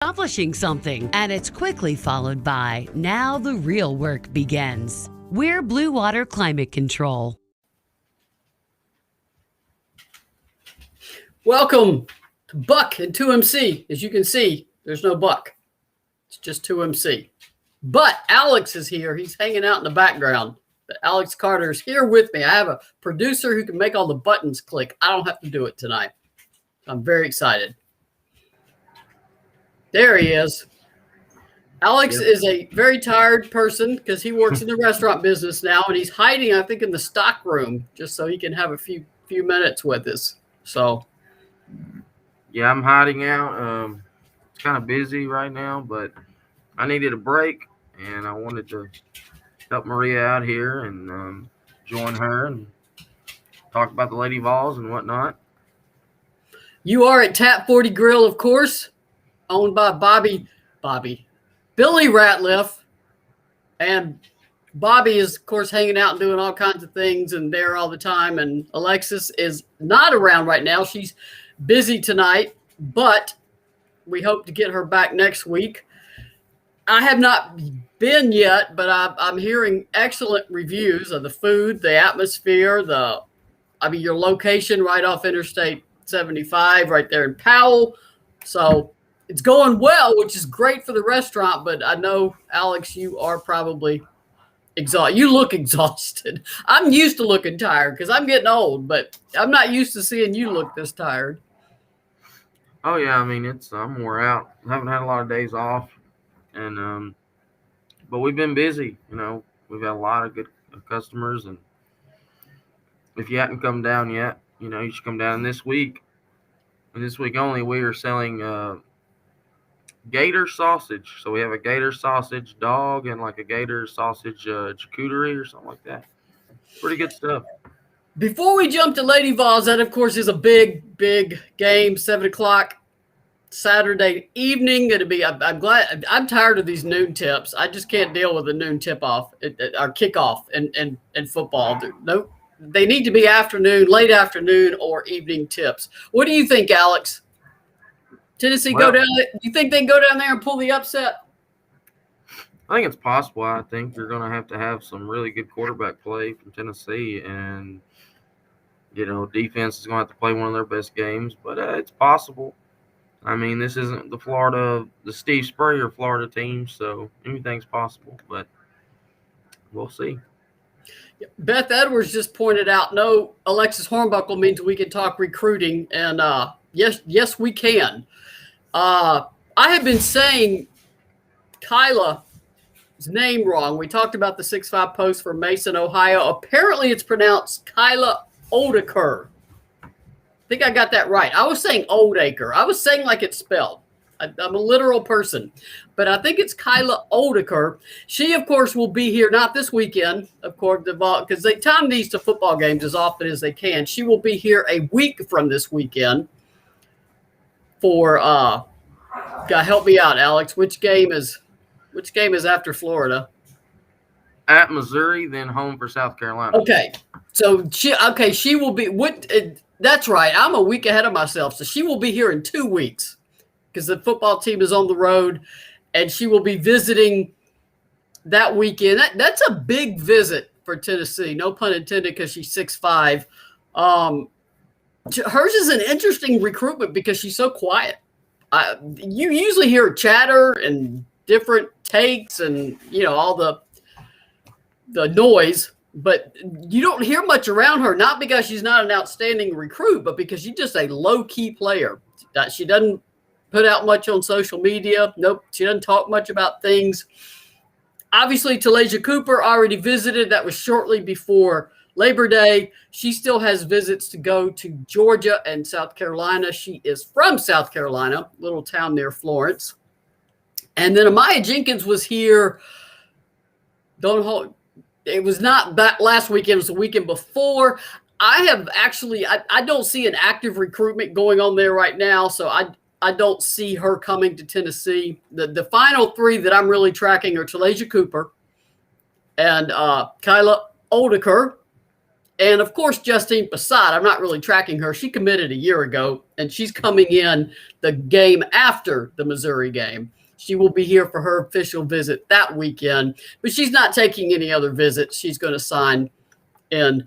accomplishing something, and it's quickly followed by, now the real work begins. We're Blue Water Climate Control. Welcome to Buck and 2MC. As you can see, there's no Buck. It's just 2MC. But Alex is here. He's hanging out in the background. But Alex Carter is here with me. I have a producer who can make all the buttons click. I don't have to do it tonight. I'm very excited. There he is. Alex is a very tired person because he works in the restaurant business now, and he's hiding, I think, in the stock room just so he can have a few minutes with us. So, yeah, I'm hiding out. It's kind of busy right now, but I needed a break, and I wanted to help Maria out here and join her and talk about the Lady Vols and whatnot. You are at Tap 40 Grill, of course, owned by Billy Ratliff. And Bobby is, of course, hanging out and doing all kinds of things and there all the time. And Alexis is not around right now. She's busy tonight, but we hope to get her back next week. I have not been yet, but I'm hearing excellent reviews of the food, the atmosphere, your location right off Interstate 75 right there in Powell. So it's going well, which is great for the restaurant. But I know, Alex, you are probably exhausted. You look exhausted. I'm used to looking tired because I'm getting old, but I'm not used to seeing you look this tired. Oh, yeah. I mean, I'm wore out. I haven't had a lot of days off. And but we've been busy. We've had a lot of good customers. And if you hadn't come down yet, you should come down this week. And this week only, we are selling gator sausage. So we have a gator sausage dog and like a gator sausage charcuterie or something like that. Pretty good stuff. Before we jump to Lady Vols, that of course is a big game, 7 o'clock Saturday evening. Going to be. I'm glad. I'm tired of these noon tips. I just can't deal with the noon tip off or kickoff and football. No, they need to be late afternoon or evening tips. What do you think, Alex? Tennessee go down. Do you think they can go down there and pull the upset? I think it's possible. I think you're going to have some really good quarterback play from Tennessee, and defense is going to have to play one of their best games. But it's possible. I mean, this isn't the Steve Spurrier Florida team, so anything's possible. But we'll see. Beth Edwards just pointed out, no, Alexis Hornbuckle means we can talk recruiting, and yes, we can. I have been saying Kyla's name wrong. We talked about the 6'5" post from Mason, Ohio. Apparently, it's pronounced Kyla Odeker. I think I got that right. I was saying Oldacre. I was saying like it's spelled. I'm a literal person, but I think it's Kyla Odeker. She, of course, will be here, not this weekend, of course, because they time these to football games as often as they can. She will be here a week from this weekend for, help me out, Alex. Which game is after Florida? At Missouri, then home for South Carolina. Okay. So she will be that's right. I'm a week ahead of myself. So she will be here in 2 weeks because the football team is on the road, and she will be visiting that weekend. That's a big visit for Tennessee. No pun intended, because she's 6'5". Hers is an interesting recruitment because she's so quiet. You usually hear chatter and different takes and, all the noise, but you don't hear much around her, not because she's not an outstanding recruit, but because she's just a low-key player. She doesn't put out much on social media. Nope, she doesn't talk much about things. Obviously, Talasia Cooper already visited. That was shortly before Labor Day. She still has visits to go to Georgia and South Carolina. She is from South Carolina, little town near Florence. And then Amaya Jenkins was here. It was not that last weekend. It was the weekend before. I don't see an active recruitment going on there right now, so I don't see her coming to Tennessee. The final three that I'm really tracking are Talasia Cooper and Kyla Odeker And of course, Justine Passat, I'm not really tracking her. She committed a year ago, and she's coming in the game after the Missouri game. She will be here for her official visit that weekend, but she's not taking any other visits. She's going to sign in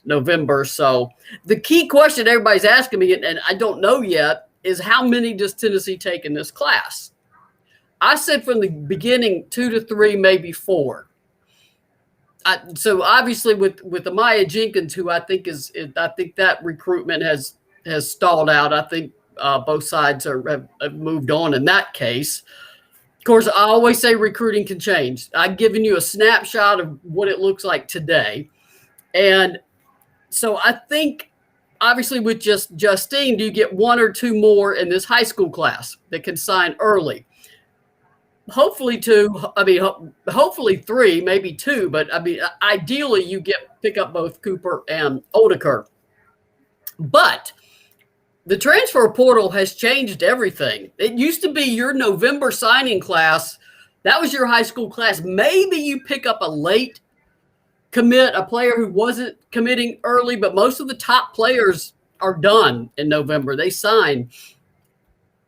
November. So the key question everybody's asking me, and I don't know yet, is how many does Tennessee take in this class? I said from the beginning 2 to 3, maybe 4. So obviously with Amaya Jenkins, who I think that recruitment has stalled out. I think both sides have moved on in that case. Of course, I always say recruiting can change. I've given you a snapshot of what it looks like today. And so I think obviously with just Justine, do you get 1 or 2 more in this high school class that can sign early? Hopefully 2. I mean, hopefully 3, maybe 2. But I mean, ideally you pick up both Cooper and Oldacre. But the transfer portal has changed everything. It used to be your November signing class. That was your high school class. Maybe you pick up a late commit, a player who wasn't committing early, but most of the top players are done in November. They sign.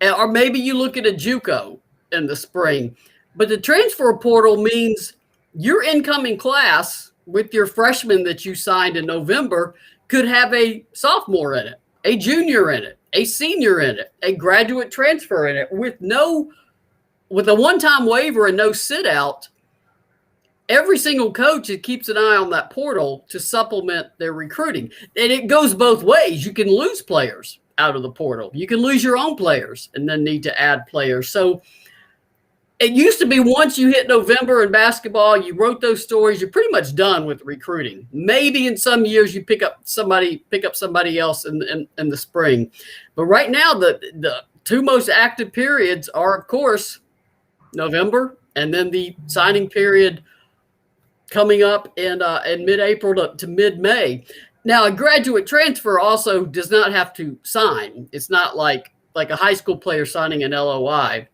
Or maybe you look at a JUCO in the spring. But the transfer portal means your incoming class with your freshmen that you signed in November could have a sophomore in it, a junior in it, a senior in it, a graduate transfer in it with a one-time waiver and no sit out. Every single coach that keeps an eye on that portal to supplement their recruiting. And it goes both ways. You can lose players out of the portal. You can lose your own players and then need to add players. So it used to be once you hit November in basketball, you wrote those stories, you're pretty much done with recruiting. Maybe in some years you pick up somebody else in the spring. But right now, the 2 most active periods are, of course, November and then the signing period coming up in mid-April to mid-May. Now, a graduate transfer also does not have to sign. It's not like a high school player signing an LOI.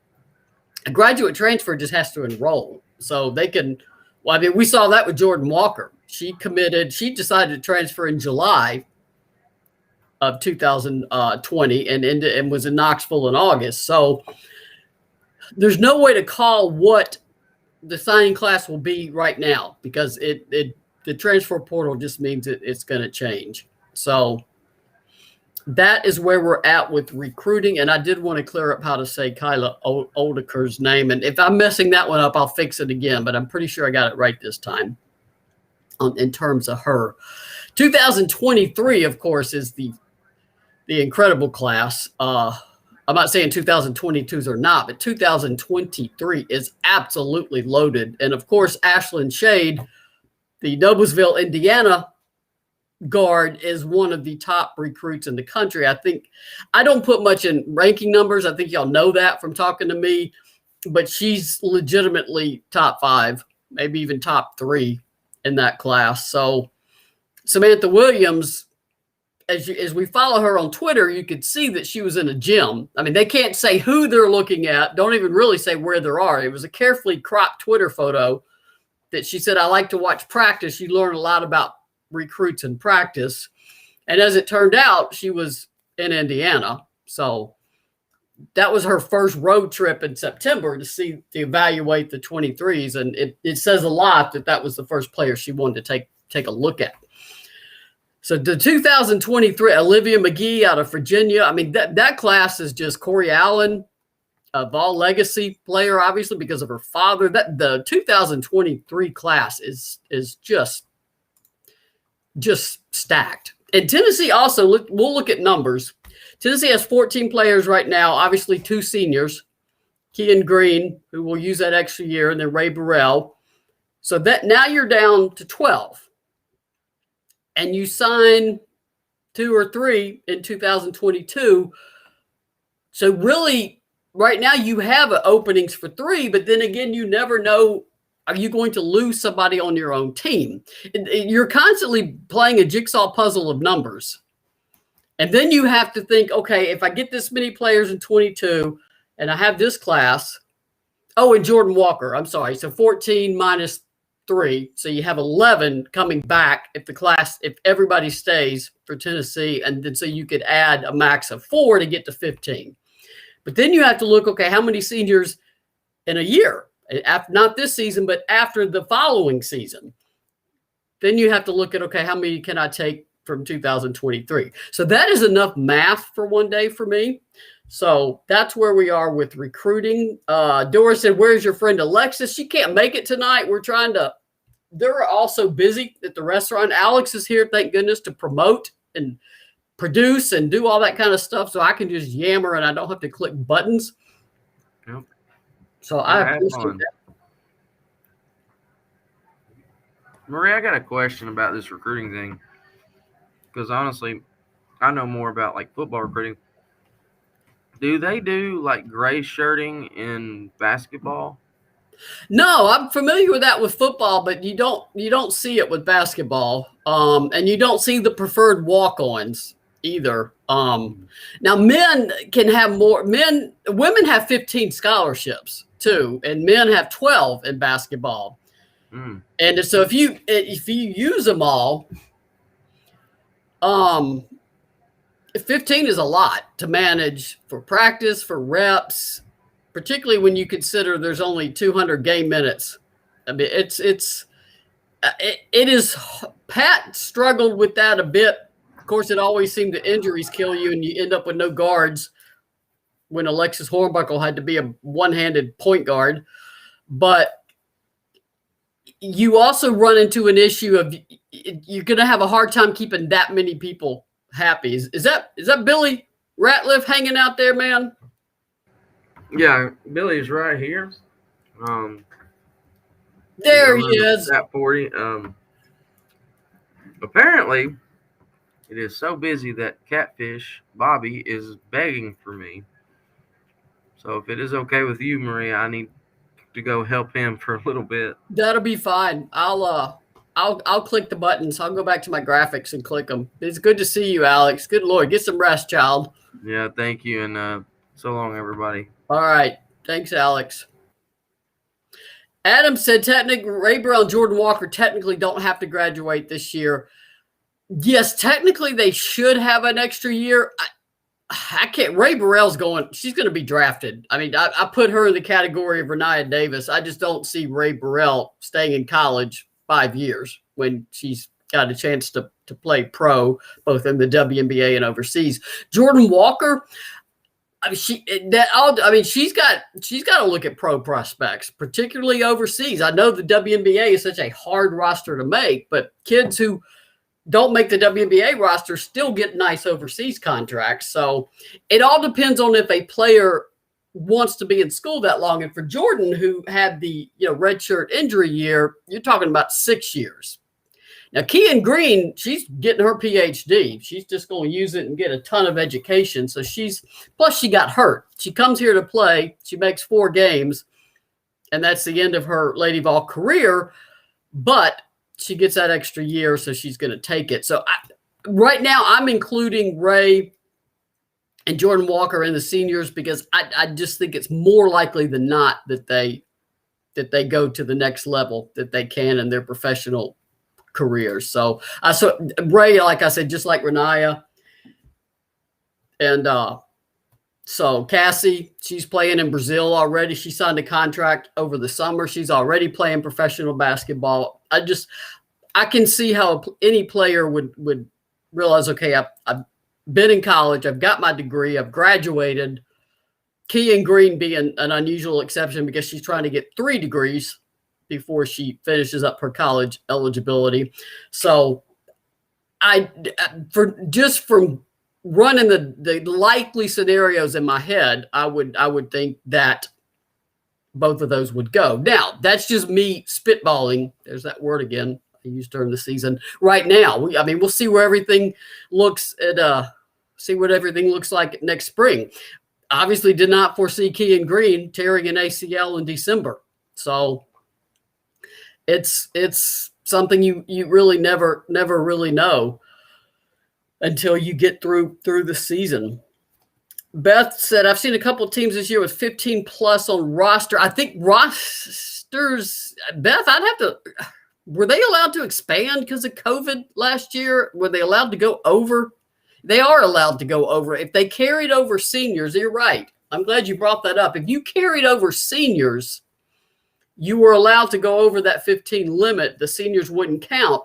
A graduate transfer just has to enroll. So they can – well, I mean, we saw that with Jordan Walker. She decided to transfer in July of 2020 and was in Knoxville in August. So there's no way to call what the signing class will be right now because the transfer portal just means it's going to change. So that is where we're at with recruiting. And I did want to clear up how to say Kyla Oldaker's name. And if I'm messing that one up, I'll fix it again. But I'm pretty sure I got it right this time in terms of her. 2023, of course, is the incredible class. I'm not saying 2022s are not, but 2023 is absolutely loaded. And, of course, Ashlyn Shade, the Noblesville, Indiana guard, is one of the top recruits in the country. I don't put much in ranking numbers. I think y'all know that from talking to me, but she's legitimately top 5, maybe even top 3 in that class. So Samantha Williams, as we follow her on Twitter, you could see that she was in a gym. I mean, they can't say who they're looking at. Don't even really say where they are. It was a carefully cropped Twitter photo that she said, I like to watch practice. You learn a lot about recruits in practice. And as it turned out, she was in Indiana. So that was her first road trip in September to evaluate the 23s. And it says a lot that was the first player she wanted to take a look at. So the 2023, Olivia McGee out of Virginia. I mean, that class is just Corey Allen, a Vol legacy player, obviously, because of her father. The 2023 class is just stacked. And Tennessee also, we'll look at numbers. Tennessee has 14 players right now, obviously 2 seniors, Kean Green, who will use that extra year, and then Ray Burrell. So that now you're down to 12. And you sign 2 or 3 in 2022. So really, right now you have openings for 3, but then again, you never know, are you going to lose somebody on your own team? You're constantly playing a jigsaw puzzle of numbers. And then you have to think, okay, if I get this many players in 22 and I have this class, and Jordan Walker, I'm sorry. So 14 minus 3. So you have 11 coming back if everybody stays for Tennessee. And then so you could add a max of 4 to get to 15. But then you have to look, okay, how many seniors in a year? Not this season, but after the following season. Then you have to look at, okay, how many can I take from 2023? So that is enough math for one day for me. So that's where we are with recruiting. Doris said, where's your friend Alexis? She can't make it tonight. They're also busy at the restaurant. Alex is here, thank goodness, to promote and produce and do all that kind of stuff. So I can just yammer and I don't have to click buttons. Yep. So I appreciate that. Marie, I got a question about this recruiting thing. Because honestly, I know more about like football recruiting. Do they do like gray shirting in basketball? No, I'm familiar with that with football, but you don't see it with basketball. And you don't see the preferred walk-ons either. Now men can have more. Women have 15 scholarships too, and men have 12 in basketball. And so if you use them all, 15 is a lot to manage for practice, for reps, particularly when you consider there's only 200 game minutes. I mean, it is. Pat struggled with that a bit. Of course, it always seemed that injuries kill you, and you end up with no guards. When Alexis Hornbuckle had to be a one-handed point guard, but you also run into an issue of you're going to have a hard time keeping that many people happy. Is that Billy Ratliff hanging out there, man? Yeah, Billy's right here. There he is. At 40. Apparently, it is so busy that Catfish Bobby is begging for me. So if it is okay with you, Maria, I need to go help him for a little bit. That'll be fine. I'll click the buttons. I'll go back to my graphics and click them. It's good to see you, Alex. Good Lord. Get some rest, child. Yeah, thank you. And so long, everybody. All right. Thanks, Alex. Adam said, technically, Ray Burrell and Jordan Walker technically don't have to graduate this year. Yes, technically they should have an extra year. I can't. Ray Burrell's she's going to be drafted. I mean, I put her in the category of Renaya Davis. I just don't see Ray Burrell staying in college 5 years when she's got a chance to play pro, both in the WNBA and overseas. Jordan Walker, she's got to look at pro prospects, particularly overseas. I know the WNBA is such a hard roster to make, but kids who don't make the WNBA roster still get nice overseas contracts. So it all depends on if a player wants to be in school that long. And for Jordan, who had the redshirt injury year, you're talking about 6 years. Now, Kean Green, she's getting her PhD. She's just going to use it and get a ton of education. So plus she got hurt. She comes here to play. She makes 4 games, and that's the end of her Lady Vol career. But she gets that extra year, so she's going to take it. So right now I'm including Ray and Jordan Walker in the seniors because I just think it's more likely than not that they go to the next level that they can in their professional careers. So Ray, like I said, just like Renaya. And so Cassie, she's playing in Brazil already. She signed a contract over the summer. She's already playing professional basketball. I can see how any player would realize, okay, I've been in college. I've got my degree. I've graduated. Kean Green being an unusual exception because she's trying to get 3 degrees before she finishes up her college eligibility. So from running the likely scenarios in my head, I would think that both of those would go. Now, that's just me spitballing. There's that word again I used during the season. Right now, we'll see where everything looks what everything looks like next spring. Obviously, did not foresee Kean Green tearing an ACL in December. So it's something you really never really know until you get through the season. Beth said, I've seen a couple of teams this year with 15 plus on roster. I think rosters, Beth, were they allowed to expand because of COVID last year? Were they allowed to go over? They are allowed to go over. If they carried over seniors, you're right. I'm glad you brought that up. If you carried over seniors, you were allowed to go over that 15 limit. The seniors wouldn't count.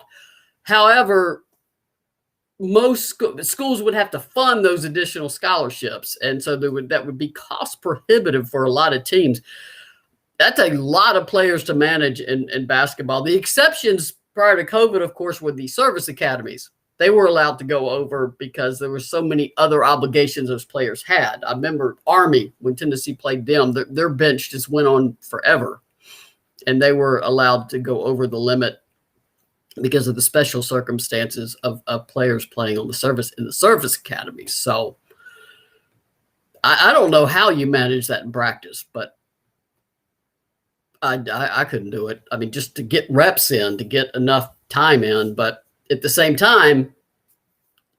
However, most schools would have to fund those additional scholarships. And so that would be cost prohibitive for a lot of teams. That's a lot of players to manage in basketball. The exceptions prior to COVID, of course, were the service academies. They were allowed to go over because there were so many other obligations those players had. I remember Army, when Tennessee played them, their bench just went on forever. And they were allowed to go over the limit because of the special circumstances of players playing on the service academies. So I don't know how you manage that in practice, but I couldn't do it. I mean, just to get reps in, to get enough time in. But at the same time,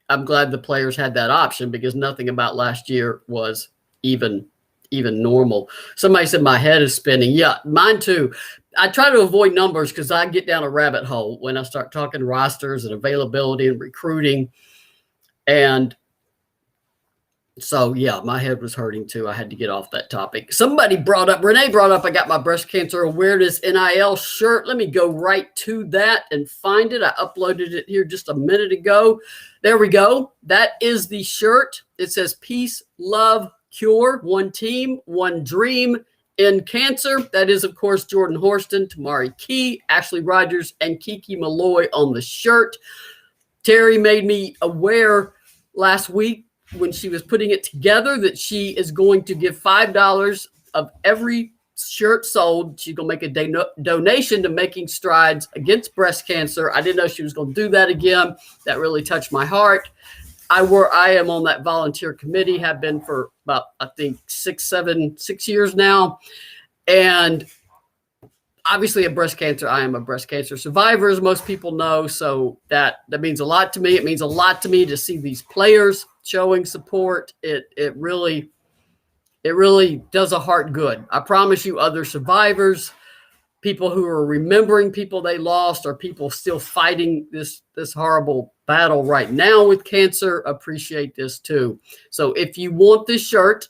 I'm glad the players had that option because nothing about last year was even normal. Somebody said my head is spinning. Yeah, mine too. I try to avoid numbers because I get down a rabbit hole when I start talking rosters and availability and recruiting. And so, yeah, my head was hurting too. I had to get off that topic. Renee brought up, I got my breast cancer awareness NIL shirt. Let me go right to that and find it. I uploaded it here just a minute ago. There we go. That is the shirt. It says peace, love, cure, one team, one dream in cancer. That is, of course, Jordan Horston, Tamari Key, Ashley Rogers, and Kiki Malloy on the shirt. Terry made me aware last week when she was putting it together that she is going to give $5 of every shirt sold. She's going to make a donation to Making Strides Against Breast Cancer. I didn't know she was going to do that again. That really touched my heart. I am on that volunteer committee, have been for about, I think, 6 years now. And obviously I am a breast cancer survivor, as most people know. So that means a lot to me. It means a lot to me to see these players showing support. It really does a heart good. I promise you, other survivors, people who are remembering people they lost, or people still fighting this horrible battle right now with cancer, appreciate this too. So if you want this shirt,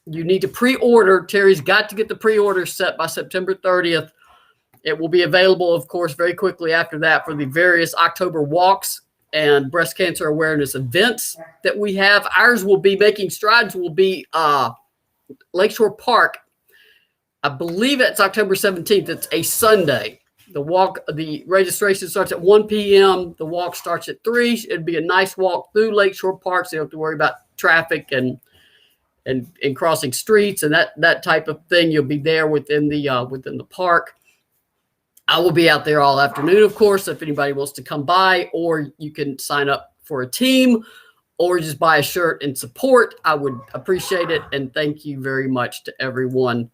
you need to pre-order. Terry's got to get the pre-order set by September 30th. It will be available, of course, very quickly after that for the various October walks and breast cancer awareness events that we have. Ours will be, Making Strides will be Lakeshore Park. I believe it's October 17th. It's a Sunday. The registration starts at 1 p.m. The walk starts at 3. It'd be a nice walk through Lakeshore Park, so you don't have to worry about traffic and crossing streets and that type of thing. You'll be there within the park. I will be out there all afternoon, of course, if anybody wants to come by, or you can sign up for a team or just buy a shirt and support. I would appreciate it. And thank you very much to everyone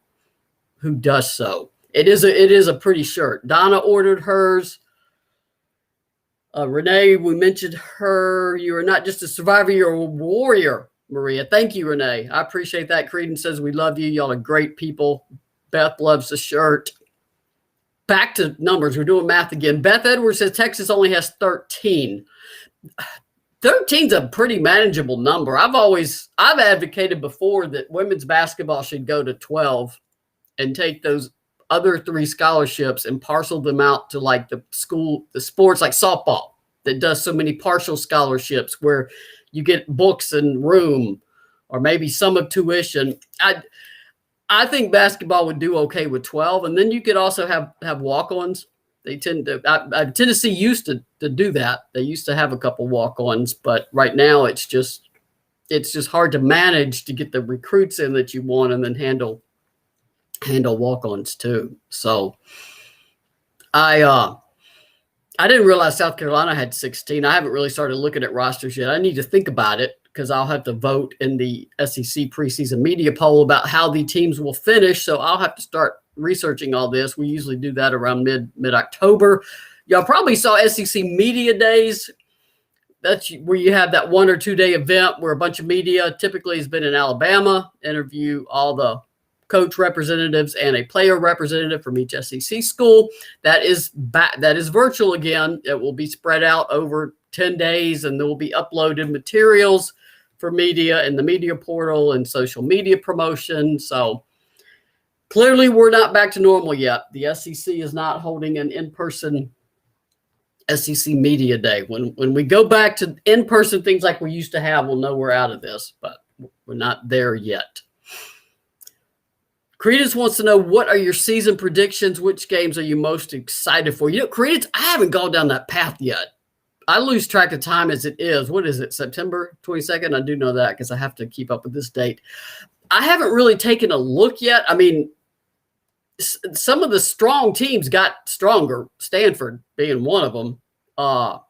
who does so. It is a pretty shirt. Donna ordered hers. Renee, we mentioned her. You are not just a survivor, you're a warrior, Maria. Thank you, Renee. I appreciate that. Credence says we love you. Y'all are great people. Beth loves the shirt. Back to numbers. We're doing math again. Beth Edwards says Texas only has 13. 13's a pretty manageable number. I've advocated before that women's basketball should go to 12 and take those other 3 scholarships and parcel them out to like the sports like softball that does so many partial scholarships where you get books and room or maybe some of tuition. I think basketball would do okay with 12, and then you could also have walk-ons. They tend to. Tennessee used to do that. They used to have a couple walk-ons, but right now it's just hard to manage to get the recruits in that you want, and then handle walk-ons too. So I didn't realize South Carolina had 16. I haven't really started looking at rosters yet. I need to think about it, because I'll have to vote in the SEC preseason media poll about how the teams will finish. So I'll have to start researching all this. We usually do that around mid-October. Y'all probably saw SEC Media Days. That's where you have that 1 or 2 day event where a bunch of media typically has been in Alabama, interview all the coach representatives and a player representative from each SEC school. That is virtual again. It will be spread out over 10 days, and there will be uploaded materials for media in the media portal and social media promotion. So clearly we're not back to normal yet. The SEC is not holding an in-person SEC Media Day. When we go back to in-person things like we used to have, we'll know we're out of this, but we're not there yet. Credence wants to know, what are your season predictions? Which games are you most excited for? Credence, I haven't gone down that path yet. I lose track of time as it is. What is it, September 22nd? I do know that because I have to keep up with this date. I haven't really taken a look yet. I mean, some of the strong teams got stronger, Stanford being one of them,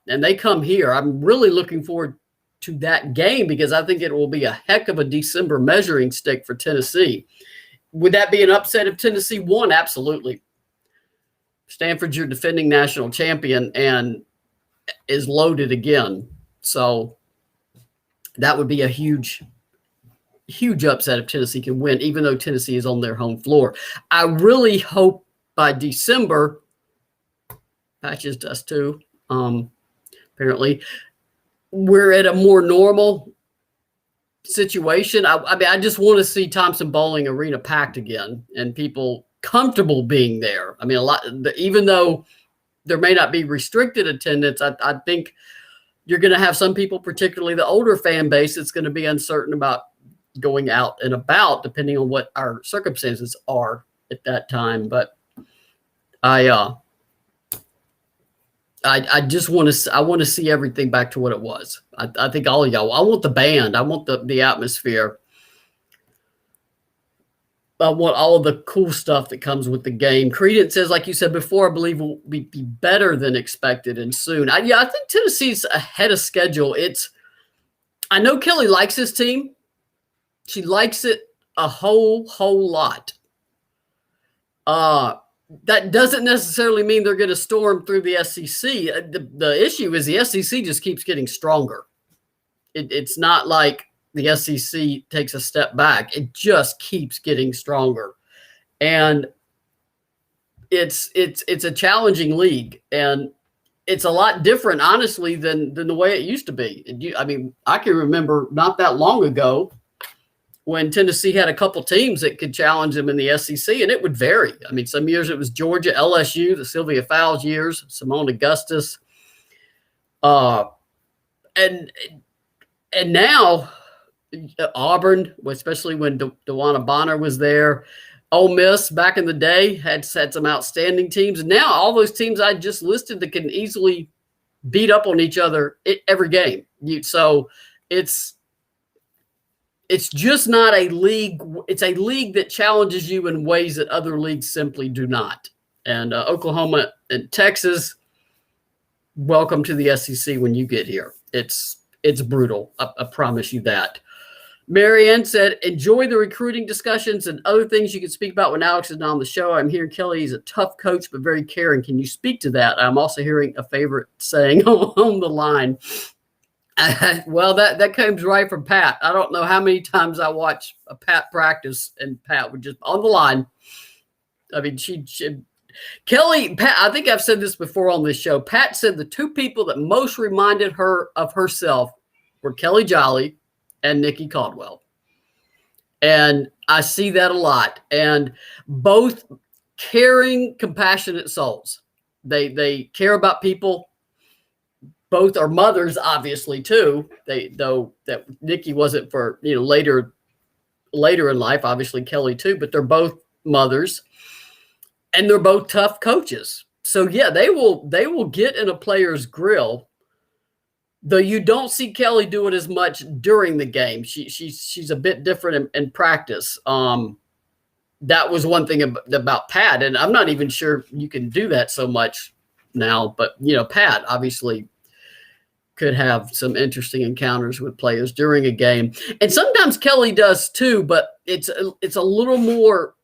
and they come here. I'm really looking forward to that game because I think it will be a heck of a December measuring stick for Tennessee. Would that be an upset if Tennessee won? Absolutely. Stanford's your defending national champion and is loaded again. So that would be a huge upset if Tennessee can win, even though Tennessee is on their home floor. I really hope by December, Patches does too, apparently, we're at a more normal situation. I mean, I just want to see Thompson Bowling Arena packed again and people comfortable being there. I mean, even though there may not be restricted attendance, I think you're going to have some people, particularly the older fan base, that's going to be uncertain about going out and about, depending on what our circumstances are at that time. But I just want to see everything back to what it was. I think all of y'all, I want the band. I want the atmosphere. I want all of the cool stuff that comes with the game. Credence says, like you said before, I believe will be better than expected and soon. I think Tennessee's ahead of schedule. I know Kelly likes his team. She likes it a whole lot. That doesn't necessarily mean they're going to storm through the SEC. The issue is the SEC just keeps getting stronger. It's not like the SEC takes a step back. It just keeps getting stronger. And it's a challenging league. And it's a lot different, honestly, than the way it used to be. I mean, I can remember not that long ago when Tennessee had a couple teams that could challenge them in the SEC, and it would vary. I mean, some years it was Georgia, LSU, the Sylvia Fowles years, Simone Augustus. And now Auburn, especially when DeWanna Bonner was there. Ole Miss back in the day had some outstanding teams. And now all those teams I just listed that can easily beat up on each other every game. So it's just not a league. It's a league that challenges you in ways that other leagues simply do not. And Oklahoma and Texas, welcome to the SEC when you get here. It's brutal. I promise you that. Marianne said, enjoy the recruiting discussions and other things you can speak about when Alex is not on the show. I'm hearing Kelly is a tough coach, but very caring. Can you speak to that? I'm also hearing a favorite saying on the line. Well, that comes right from Pat. I don't know how many times I watch a Pat practice and Pat would just on the line. I mean, Kelly, Pat, I think I've said this before on this show. Pat said the two people that most reminded her of herself were Kelly Jolly and Nikki Caldwell. And I see that a lot. And both caring, compassionate souls. They care about people. Both are mothers, obviously, too. Though that Nikki wasn't for later in life, obviously Kelly too, but they're both mothers, and they're both tough coaches. So yeah, they will get in a player's grill, though you don't see Kelly do it as much during the game. She's a bit different in practice. That was one thing about Pat, and I'm not even sure you can do that so much now. But Pat obviously could have some interesting encounters with players during a game. And sometimes Kelly does too, but it's a little more,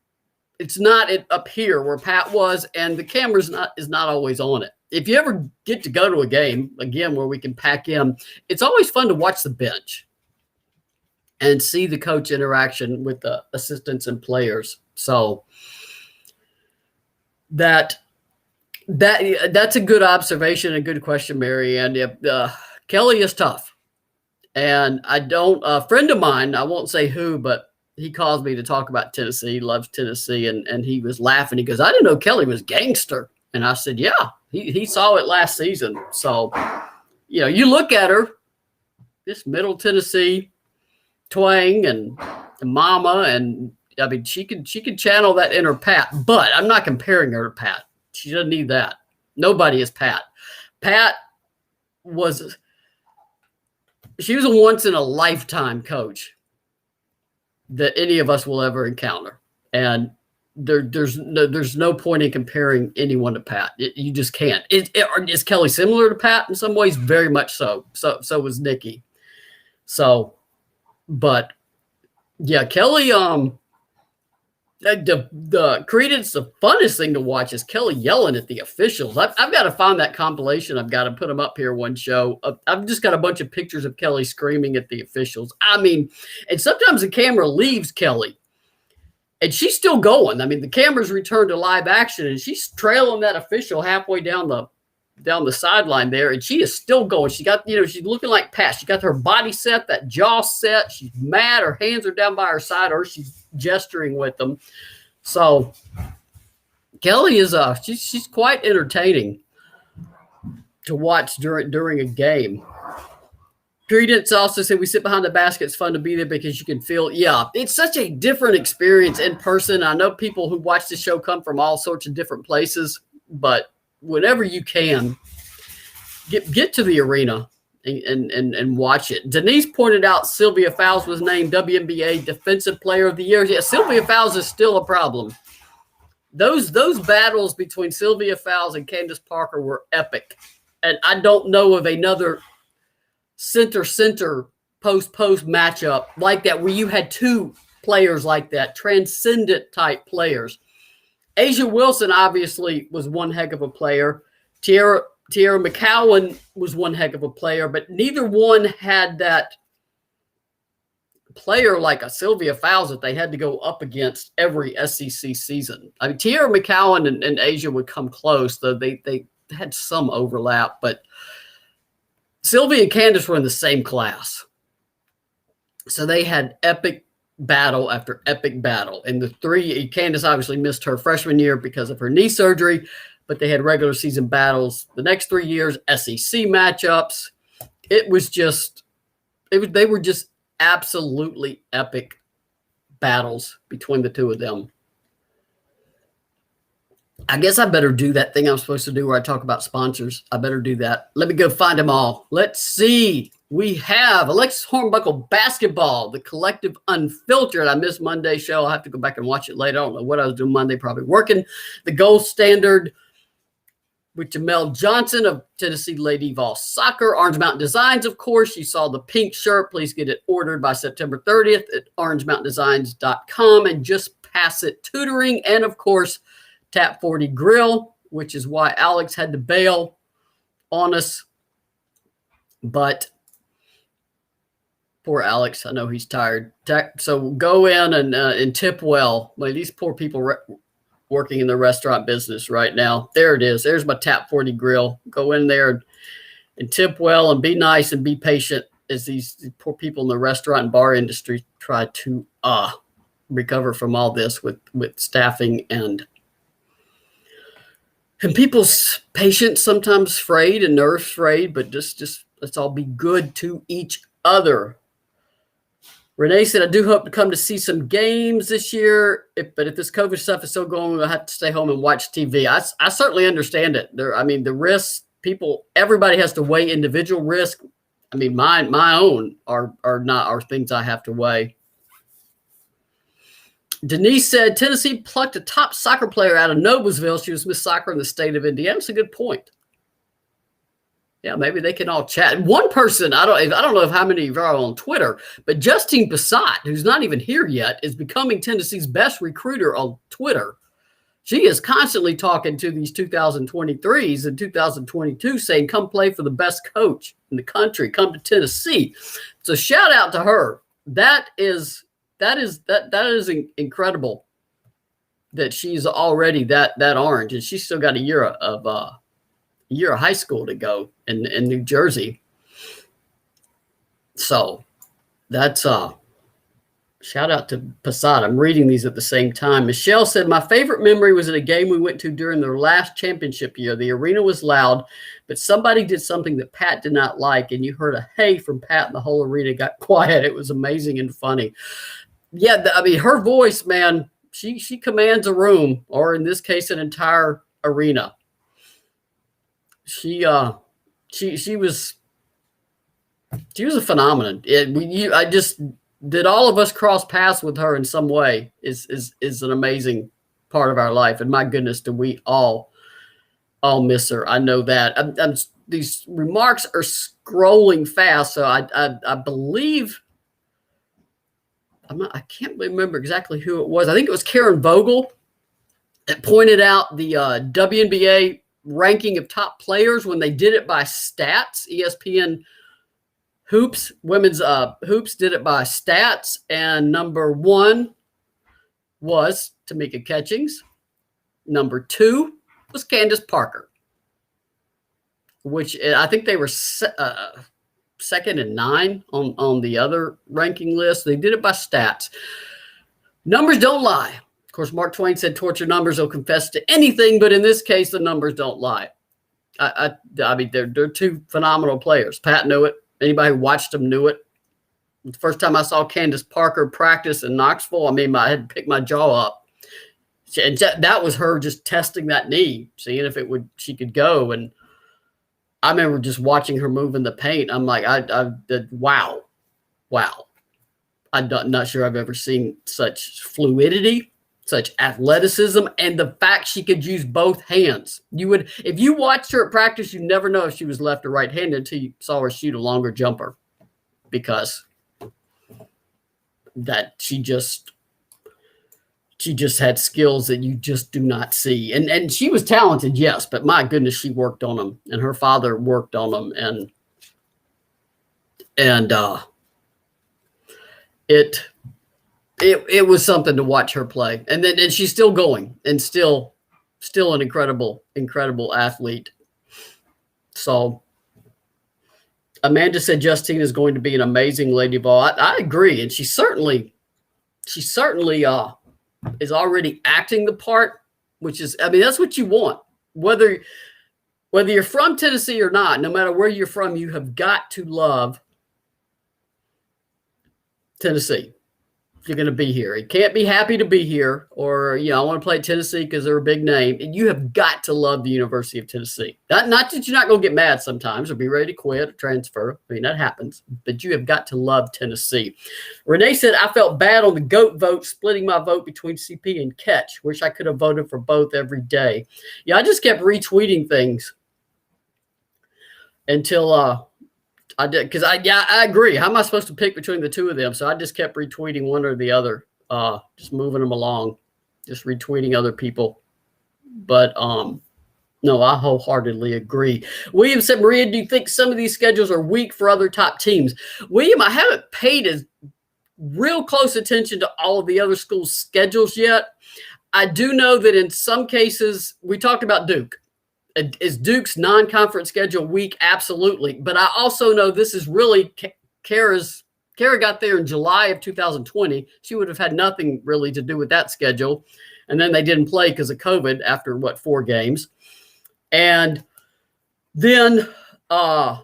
it's not up here where Pat was, and the camera's is not always on it. If you ever get to go to a game, again, where we can pack in, it's always fun to watch the bench and see the coach interaction with the assistants and players. So that's a good observation, a good question, Mary. And Kelly is tough. And a friend of mine, I won't say who, but he calls me to talk about Tennessee. He loves Tennessee. And he was laughing. He goes, I didn't know Kelly was gangster. And I said, yeah, he saw it last season. So, you look at her, this Middle Tennessee twang and mama. And I mean, she could channel that inner Pat, but I'm not comparing her to Pat. She doesn't need that. Nobody is Pat. Pat she was a once in a lifetime coach that any of us will ever encounter. And there's no point in comparing anyone to Pat. You just can't. Is Kelly similar to Pat in some ways? Very much so. So was Nikki. So, but yeah, Kelly, the Credence, the funnest thing to watch is Kelly yelling at the officials. I've got to find that compilation. I've got to put them up here one show. I've just got a bunch of pictures of Kelly screaming at the officials. I mean, and sometimes the camera leaves Kelly and she's still going. I mean, the camera's returned to live action and she's trailing that official halfway down the sideline there, and she is still going. She got, she's looking like Pat. She got her body set, that jaw set. She's mad. Her hands are down by her side, or she's gesturing with them. So Kelly is she's quite entertaining to watch during a game. Credence also said, we sit behind the basket. It's fun to be there because you can feel, it's such a different experience in person. I know people who watch the show come from all sorts of different places, but whenever you can, get to the arena and watch it. Denise pointed out Sylvia Fowles was named WNBA Defensive Player of the Year. Yeah, Sylvia Fowles is still a problem. Those battles between Sylvia Fowles and Candice Parker were epic. And I don't know of another center post matchup like that where you had two players like that, transcendent type players. Asia Wilson obviously was one heck of a player. Tierra McCowan was one heck of a player, but neither one had that player like a Sylvia Fowles that they had to go up against every SEC season. I mean, Tierra McCowan and Asia would come close, though they had some overlap, but Sylvia and Candace were in the same class. So they had epic battle after epic battle. And the three, Candace obviously missed her freshman year because of her knee surgery, but they had regular season battles the next 3 years, SEC matchups. They were just absolutely epic battles between the two of them. I guess I better do that thing I'm supposed to do where I talk about sponsors. I better do that. Let me go find them all. Let's see. We have Alexis Hornbuckle Basketball, the Collective Unfiltered. I missed Monday's show. I'll have to go back and watch it later. I don't know what I was doing Monday, probably working. The Gold Standard with Jamel Johnson of Tennessee Lady Vol Soccer. Orange Mountain Designs, of course. You saw the pink shirt. Please get it ordered by September 30th at orangemountaindesigns.com. And Just Pass It Tutoring. And, of course, Tap 40 Grill, which is why Alex had to bail on us. But poor Alex, I know he's tired. So go in and tip well. Like, these poor people working in the restaurant business right now. There it is. There's my Tap 40 Grill. Go in there and tip well and be nice and be patient as these poor people in the restaurant and bar industry try to recover from all this with staffing and people's patience sometimes frayed and nerves frayed, but just let's all be good to each other. Renee said, I do hope to come to see some games this year, but if this COVID stuff is still going, we'll have to stay home and watch TV. I certainly understand it. The risks, everybody has to weigh individual risk. I mean, my own are things I have to weigh. Denise said, Tennessee plucked a top soccer player out of Noblesville. She was Miss Soccer in the state of Indiana. That's a good point. Yeah, maybe they can all chat. One person, I don't know if how many of you are on Twitter, but Justine Passat, who's not even here yet, is becoming Tennessee's best recruiter on Twitter. She is constantly talking to these 2023s and 2022 saying, come play for the best coach in the country. Come to Tennessee. So shout out to her. That is incredible. that she's already that orange, and she's still got a year of high school to go in New Jersey. So that's shout out to Passat. I'm reading these at the same time. Michelle said, my favorite memory was at a game we went to during their last championship year. The arena was loud, but somebody did something that Pat did not like, and you heard a hey from Pat, and the whole arena got quiet. It was amazing and funny. Yeah, I mean, her voice, man, she commands a room, or in this case, an entire arena. She was a phenomenon. Did all of us cross paths with her in some way is an amazing part of our life. And my goodness, do we all miss her. I know that. These remarks are scrolling fast. So I believe, I can't remember exactly who it was. I think it was Karen Vogel that pointed out the WNBA ranking of top players when they did it by stats. ESPN Hoops, women's hoops did it by stats, and number 1 was Tamika Catchings. Number 2 was Candice Parker, which I think they were second and 9 on the other ranking list. They did it by stats. Numbers don't lie. Of course, Mark Twain said, torture numbers will confess to anything, but in this case, the numbers don't lie. I mean, they're two phenomenal players. Pat knew it. Anybody who watched them knew it. The first time I saw Candice Parker practice in Knoxville, I had to pick my jaw up. And that was her just testing that knee, seeing if she could go. And I remember just watching her move in the paint. I'm like, wow. I'm not sure I've ever seen such fluidity, such athleticism, and the fact she could use both hands. If you watched her at practice, you never know if she was left or right-handed until you saw her shoot a longer jumper, because that she just had skills that you just do not see. And she was talented, yes, but my goodness, she worked on them, and her father worked on them, and it was something to watch her play. And she's still going, and still an incredible athlete. So Amanda said Justine is going to be an amazing Lady Vol. I agree. And she certainly is already acting the part, which is, that's what you want. Whether you're from Tennessee or not, no matter where you're from, you have got to love Tennessee. You're going to be here. You can't be happy to be here, or, I want to play at Tennessee because they're a big name. And you have got to love the University of Tennessee. Not that you're not going to get mad sometimes or be ready to quit or transfer. That happens. But you have got to love Tennessee. Renee said, I felt bad on the GOAT vote, splitting my vote between CP and Catch. Wish I could have voted for both every day. Yeah, I just kept retweeting things until I did, because I agree. How am I supposed to pick between the two of them? So I just kept retweeting one or the other, just moving them along, just retweeting other people. But no, I wholeheartedly agree. William said, Maria, do you think some of these schedules are weak for other top teams? William, I haven't paid as real close attention to all of the other schools' schedules yet. I do know that in some cases, we talked about Duke. Is Duke's non-conference schedule weak? Absolutely. But I also know this is really Kara got there in July of 2020. She would have had nothing really to do with that schedule. And then they didn't play because of COVID after 4 games. And then I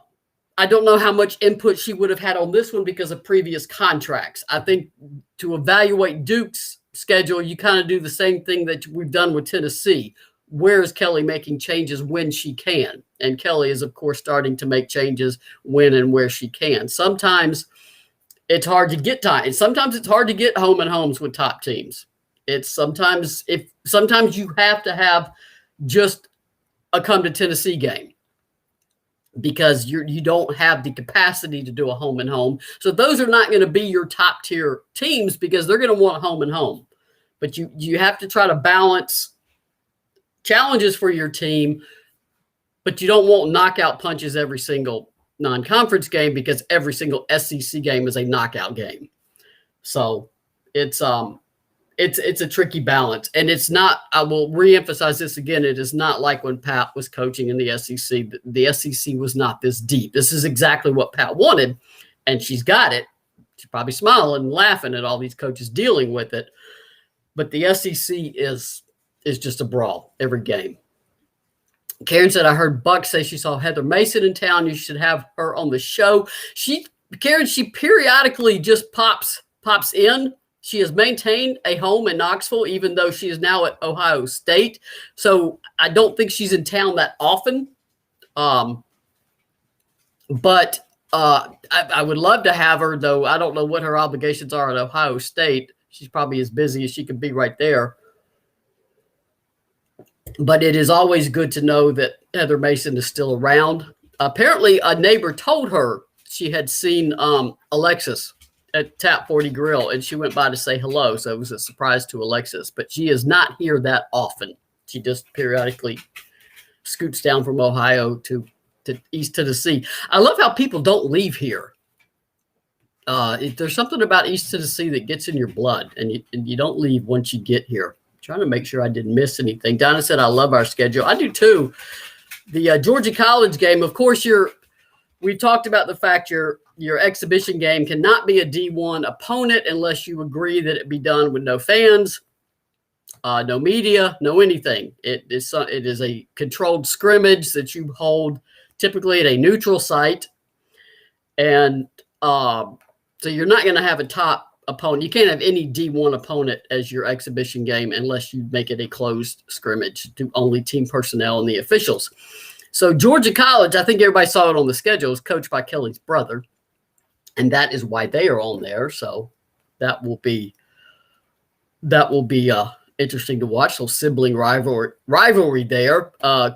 don't know how much input she would have had on this one because of previous contracts. I think to evaluate Duke's schedule, you kind of do the same thing that we've done with Tennessee. Where is Kelly making changes when she can? And Kelly is, of course, starting to make changes when and where she can. Sometimes it's hard to get time. And sometimes it's hard to get home and homes with top teams. Sometimes you have to have just a come to Tennessee game because you don't have the capacity to do a home and home. So those are not going to be your top tier teams because they're going to want home and home. But you have to try to balance challenges for your team, but you don't want knockout punches every single non-conference game because every single SEC game is a knockout game. So it's it's a tricky balance. And it's not, I will reemphasize this again, it is not like when Pat was coaching in the SEC. The SEC was not this deep. This is exactly what Pat wanted, and she's got it. She's probably smiling and laughing at all these coaches dealing with it. But the SEC is just a brawl every game. Karen said, I heard Buck say she saw Heather Mason in town. You should have her on the show. Karen, she periodically just pops in. She has maintained a home in Knoxville, even though she is now at Ohio State. So I don't think she's in town that often. But I would love to have her, though. I don't know what her obligations are at Ohio State. She's probably as busy as she could be right there. But it is always good to know that Heather Mason is still around. Apparently, a neighbor told her she had seen Alexis at Tap 40 Grill, and she went by to say hello. So it was a surprise to Alexis. But she is not here that often. She just periodically scoots down from Ohio to East Tennessee. I love how people don't leave here. There's something about East Tennessee that gets in your blood, and you don't leave once you get here. Trying to make sure I didn't miss anything. Donna said, I love our schedule. I do too. The Georgia College game, of course, we talked about the fact your exhibition game cannot be a D1 opponent unless you agree that it be done with no fans, no media, no anything. It is a controlled scrimmage that you hold typically at a neutral site. And so you're not going to have a top opponent. You can't have any D1 opponent as your exhibition game unless you make it a closed scrimmage to only team personnel and the officials. So Georgia College, I think everybody saw it on the schedule, is coached by Kelly's brother, and that is why they are on there. So that will be interesting to watch. So sibling rivalry there.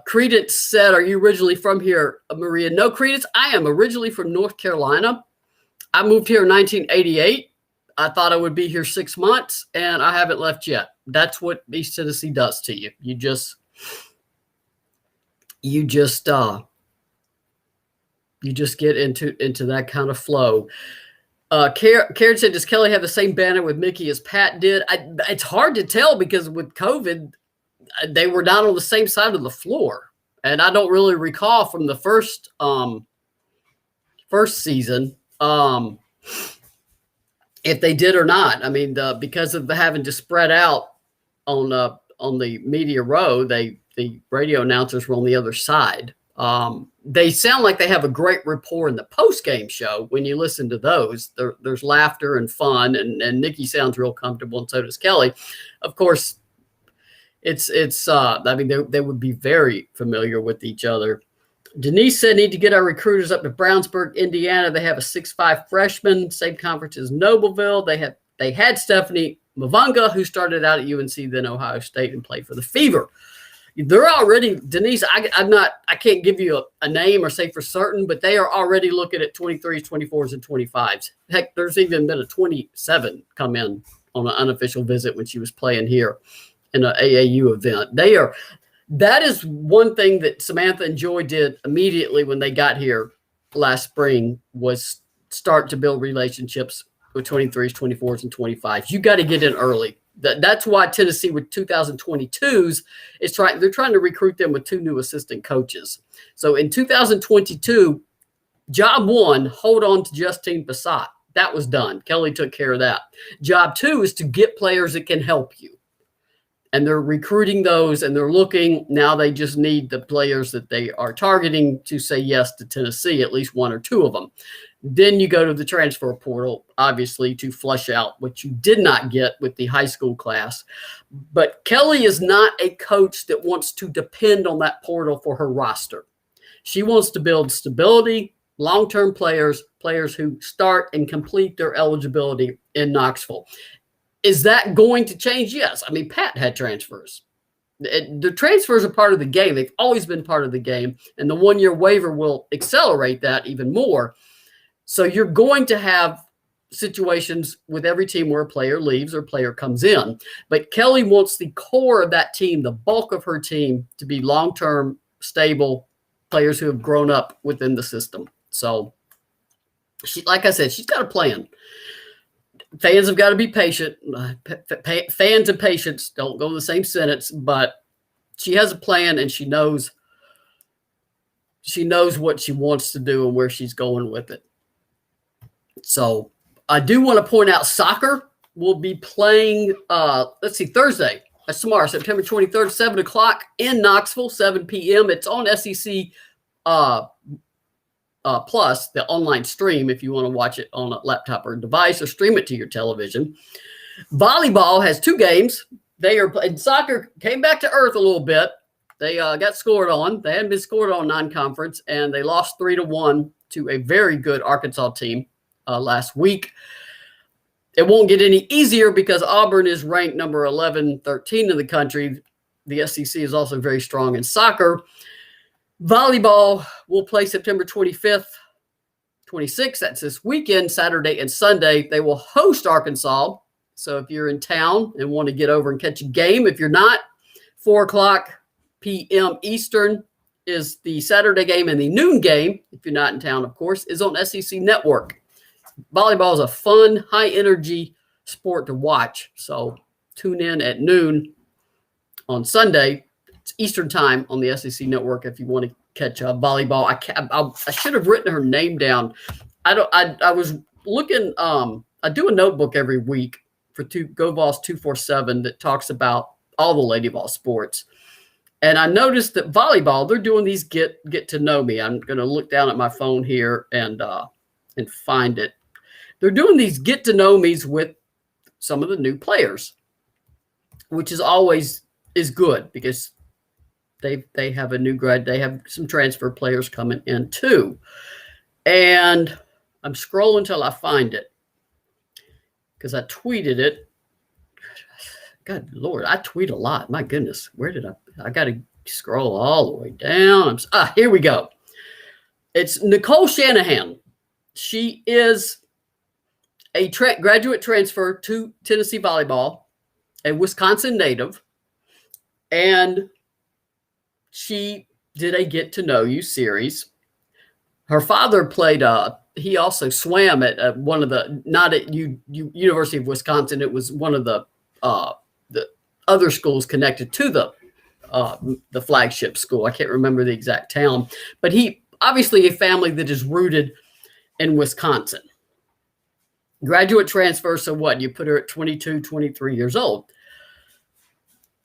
Credence said, "Are you originally from here, Maria?" No, Credence, I am originally from North Carolina. I moved here in 1988. I thought I would be here 6 months, and I haven't left yet. That's what East Tennessee does to you. You just get into that kind of flow. Karen said, does Kelly have the same banner with Mickey as Pat did? It's hard to tell because with COVID, they were not on the same side of the floor. And I don't really recall from the first season if they did or not. I mean, because of having to spread out on the media row, the radio announcers were on the other side. They sound like they have a great rapport in the post-game show. When you listen to those, there's laughter and fun, and Nikki sounds real comfortable, and so does Kelly. Of course, I mean, they would be very familiar with each other. Denise said, need to get our recruiters up to Brownsburg, Indiana. They have a 6'5" freshman, same conference as Nobleville. They had Stephanie Mavunga, who started out at UNC, then Ohio State, and played for the Fever. They're already, Denise, I can't give you a name or say for certain, but they are already looking at 23s, 24s, and 25s. Heck, there's even been a 27 come in on an unofficial visit when she was playing here in an AAU event. That is one thing that Samantha and Joy did immediately when they got here last spring, was start to build relationships with 23s, 24s, and 25s. You got to get in early. That's why Tennessee with 2022s they're trying to recruit them with 2 new assistant coaches. So in 2022, job 1, hold on to Justine Passat. That was done. Kelly took care of that. Job 2 is to get players that can help you. And they're recruiting those, and they're looking. Now they just need the players that they are targeting to say yes to Tennessee, at least 1 or 2 of them. Then you go to the transfer portal, obviously, to flush out what you did not get with the high school class. But Kelly is not a coach that wants to depend on that portal for her roster. She wants to build stability, long-term players who start and complete their eligibility in Knoxville. Is that going to change? Yes. I mean, Pat had transfers. The transfers are part of the game. They've always been part of the game. And the 1-year waiver will accelerate that even more. So you're going to have situations with every team where a player leaves or a player comes in. But Kelly wants the core of that team, the bulk of her team, to be long-term, stable players who have grown up within the system. So, like I said, she's got a plan. fans have got to be patient. Fans and patience don't go in the same sentence, but she has a plan and she knows what she wants to do and where she's going with it. So I do want to point out soccer will be playing, Thursday. That's tomorrow, September 23rd, 7 o'clock in Knoxville, 7 p.m. It's on SEC Plus, the online stream, if you want to watch it on a laptop or device or stream it to your television. Volleyball has 2 games. And soccer came back to earth a little bit. They got scored on. They hadn't been scored on non-conference, and they lost 3-1 to a very good Arkansas team last week. It won't get any easier because Auburn is ranked number 11, 13 in the country. The SEC is also very strong in soccer. Volleyball will play September 25th, 26th. That's this weekend, Saturday and Sunday. They will host Arkansas. So if you're in town and want to get over and catch a game, if you're not, 4 o'clock p.m. Eastern is the Saturday game, and the noon game, if you're not in town, of course, is on SEC Network. Volleyball is a fun, high-energy sport to watch. So tune in at noon on Sunday. It's Eastern time on the SEC Network if you want to catch volleyball. I should have written her name down. I was looking. I do a notebook every week for Go Vols 247 that talks about all the Lady Vol sports. And I noticed that volleyball, they're doing these get to know me. I'm going to look down at my phone here and find it. They're doing these get to know me's with some of the new players, which is always good because they have a new grad. They have some transfer players coming in too. And I'm scrolling until I find it because I tweeted it. God, Lord, I tweet a lot. My goodness, where did I got to scroll all the way down. Here we go. It's Nicole Shanahan. She is a graduate transfer to Tennessee Volleyball, a Wisconsin native, and she did a Get to Know You series. Her father played, he also swam at one of the, not at University of Wisconsin, it was one of the other schools connected to the flagship school. I can't remember the exact town, but he obviously a family that is rooted in Wisconsin. Graduate transfer, so what? You put her at 22, 23 years old.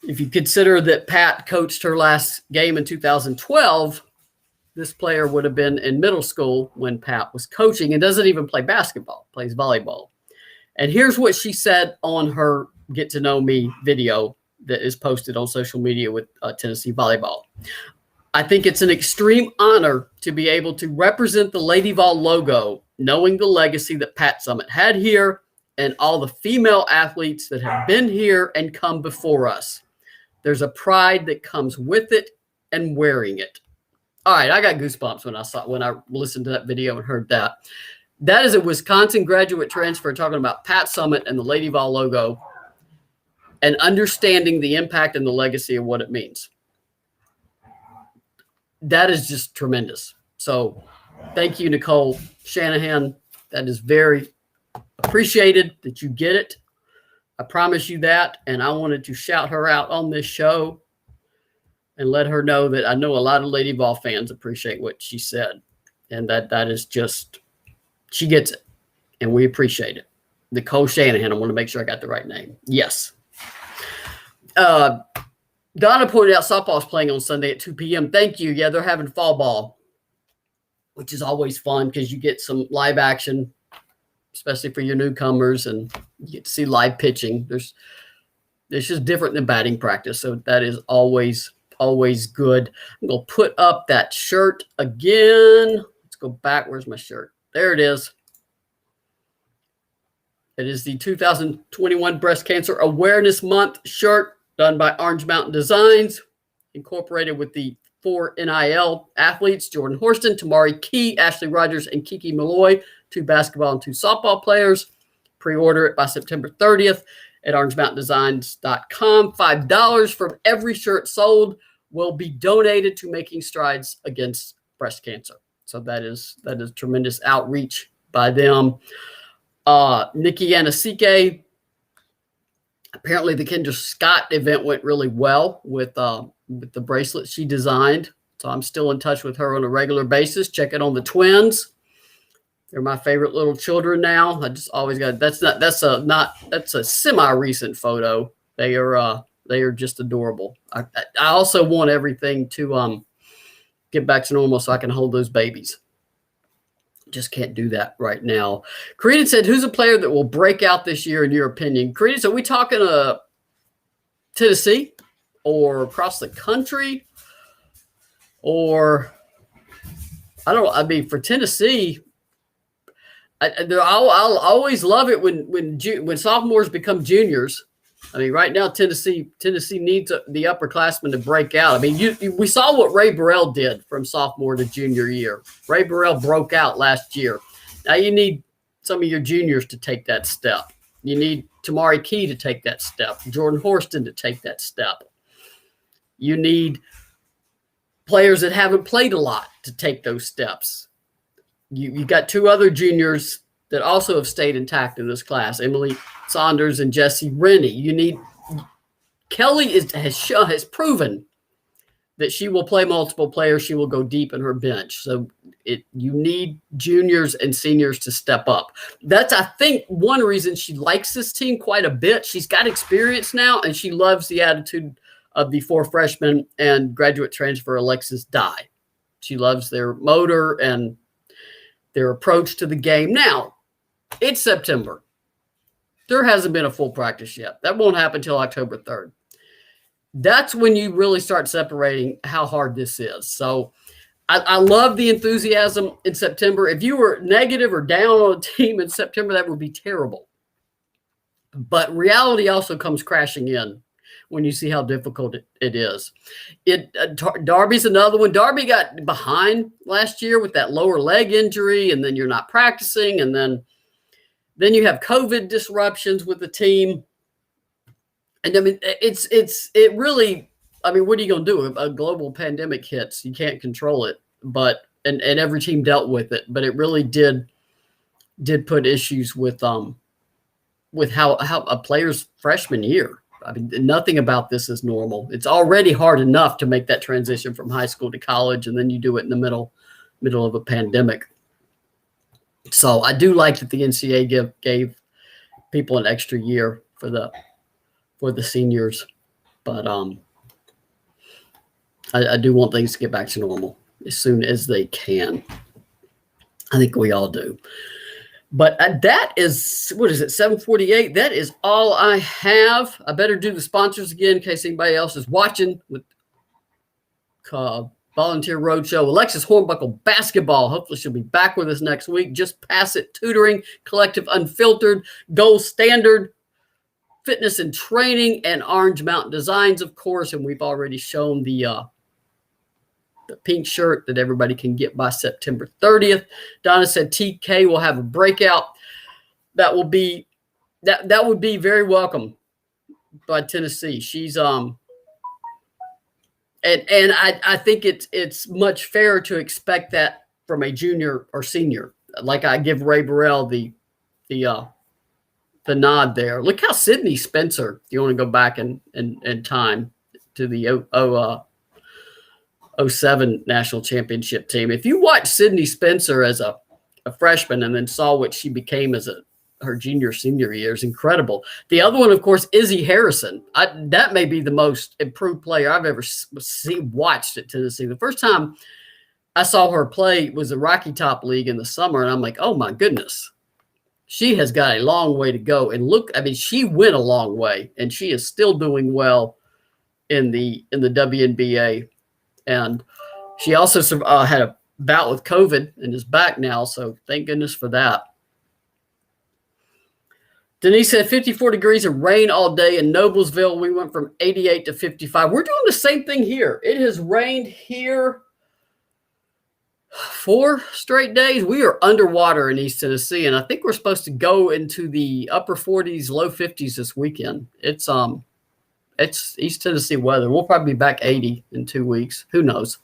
If you consider that Pat coached her last game in 2012, this player would have been in middle school when Pat was coaching and doesn't even play basketball, plays volleyball. And here's what she said on her Get to Know Me video that is posted on social media with Tennessee Volleyball. I think it's an extreme honor to be able to represent the Lady Vol logo, knowing the legacy that Pat Summitt had here and all the female athletes that have been here and come before us. There's a pride that comes with it and wearing it. All right, I got goosebumps when I listened to that video and heard that. That is a Wisconsin graduate transfer talking about Pat Summitt and the Lady Vol logo and understanding the impact and the legacy of what it means. That is just tremendous. So thank you, Nicole Shanahan. That is very appreciated that you get it. I promise you that. And I wanted to shout her out on this show and let her know that I know a lot of Lady Vol fans appreciate what she said. And that is just, she gets it. And we appreciate it. Nicole Shanahan. I want to make sure I got the right name. Yes. Donna pointed out softball's playing on Sunday at 2 p.m. Thank you. Yeah, they're having fall ball, which is always fun because you get some live action, especially for your newcomers, and you get to see live pitching. It's just different than batting practice, so that is always good. I'm going to put up that shirt again. Let's go back. Where's my shirt? There it is. It is the 2021 Breast Cancer Awareness Month shirt done by Orange Mountain Designs, incorporated with the 4 NIL athletes, Jordan Horston, Tamari Key, Ashley Rogers, and Kiki Malloy, 2 basketball and 2 softball players. Pre-order it by September 30th at orangemountaindesigns.com. $5 from every shirt sold will be donated to Making Strides Against Breast Cancer. So that is tremendous outreach by them. Nikki Yanasike. Apparently the Kendra Scott event went really well with the bracelet she designed. So I'm still in touch with her on a regular basis. Check it on the twins. They're my favorite little children now. I just always got, that's a semi-recent photo. They are just adorable. I also want everything to get back to normal so I can hold those babies. Just can't do that right now. Credence said, who's a player that will break out this year in your opinion? Credence, are we talking Tennessee or across the country? Or I mean, for Tennessee, I'll always love it when sophomores become juniors. I mean, right now Tennessee needs the upperclassmen to break out. I mean, we saw what Ray Burrell did from sophomore to junior year. Ray Burrell broke out last year. Now you need some of your juniors to take that step. You need Tamari Key to take that step. Jordan Horston to take that step. You need players that haven't played a lot to take those steps. You got two other juniors that also have stayed intact in this class, Emily Saunders and Jessie Rennie. You need Kelly has proven that she will play multiple players. She will go deep in her bench. So you need juniors and seniors to step up. That's, I think, one reason she likes this team quite a bit. She's got experience now, and she loves the attitude of the four freshmen and graduate transfer Alexis Dye. She loves their motor and their approach to the game. Now, it's September. There hasn't been a full practice yet. That won't happen until October 3rd. That's when you really start separating how hard this is. So I love the enthusiasm in September. If you were negative or down on a team in September, that would be terrible. But reality also comes crashing in when you see how difficult it is. Darby's another one. Darby got behind last year with that lower leg injury, and then you're not practicing, and then you have COVID disruptions with the team. And I mean, it really, I mean, what are you going to do? A global pandemic hits. You can't control it, but, and every team dealt with it, but it really did put issues with how a player's freshman year. I mean, nothing about this is normal. It's already hard enough to make that transition from high school to college, and then you do it in the middle of a pandemic. So I do like that the NCAA gave people an extra year for the seniors, but I do want things to get back to normal as soon as they can. I think we all do. But that is, what is it, 7:48? That is all I have. I better do the sponsors again in case anybody else is watching with Volunteer Roadshow. Alexis Hornbuckle basketball. Hopefully she'll be back with us next week. Just Pass It Tutoring, Collective Unfiltered, Gold Standard, Fitness and Training, and Orange Mountain Designs, of course. And we've already shown the pink shirt that everybody can get by September 30th. Donna said TK will have a breakout. That would be very welcome by Tennessee. She's and I think it's much fairer to expect that from a junior or senior. Like I give Ray Burrell the nod there. Look how Sydney Spencer, if you want to go back in time to the 07 national championship team. If you watch Sydney Spencer as a freshman and then saw what she became as her senior year, is incredible. The other one, of course, Izzy Harrison. That may be the most improved player I've ever watched at Tennessee. The first time I saw her play was the Rocky Top League in the summer, and I'm like, oh my goodness. She has got a long way to go. And look, I mean, she went a long way, and she is still doing well in the WNBA. And she also had a bout with COVID and is back now, so thank goodness for that. Denise said 54 degrees and rain all day in Noblesville. We went from 88 to 55. We're doing the same thing here. It has rained here 4 straight days. We are underwater in East Tennessee, and I think we're supposed to go into the upper 40s, low 50s this weekend. It's East Tennessee weather. We'll probably be back 80 in 2 weeks. Who knows?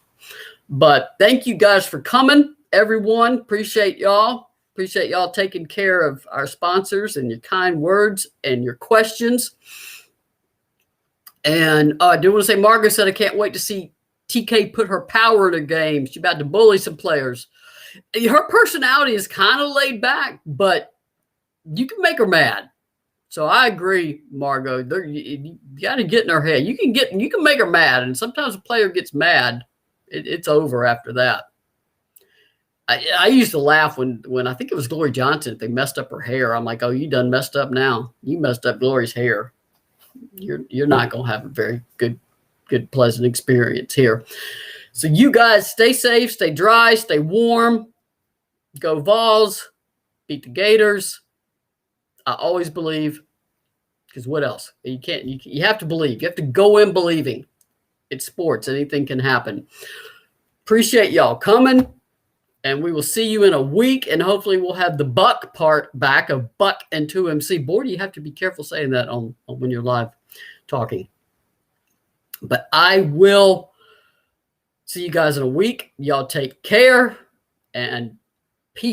But thank you guys for coming, everyone. Appreciate y'all. Appreciate y'all taking care of our sponsors and your kind words and your questions. And I do want to say, Margaret said, I can't wait to see TK put her power in her game. She's about to bully some players. Her personality is kind of laid back, but you can make her mad. So I agree, Margot. You got to get in her head. You can make her mad, and sometimes a player gets mad. It's over after that. I used to laugh when I think it was Glory Johnson, if they messed up her hair. I'm like, oh, you done messed up now. You messed up Glory's hair. You're not gonna have a very good pleasant experience here. So you guys stay safe, stay dry, stay warm. Go Vols, beat the Gators. I always believe, because what else? You have to believe. You have to go in believing. It's sports. Anything can happen. Appreciate y'all coming. And we will see you in a week, and hopefully we'll have the Buck part back of Buck and 2MC. Boy, do you have to be careful saying that on when you're live talking. But I will see you guys in a week. Y'all take care, and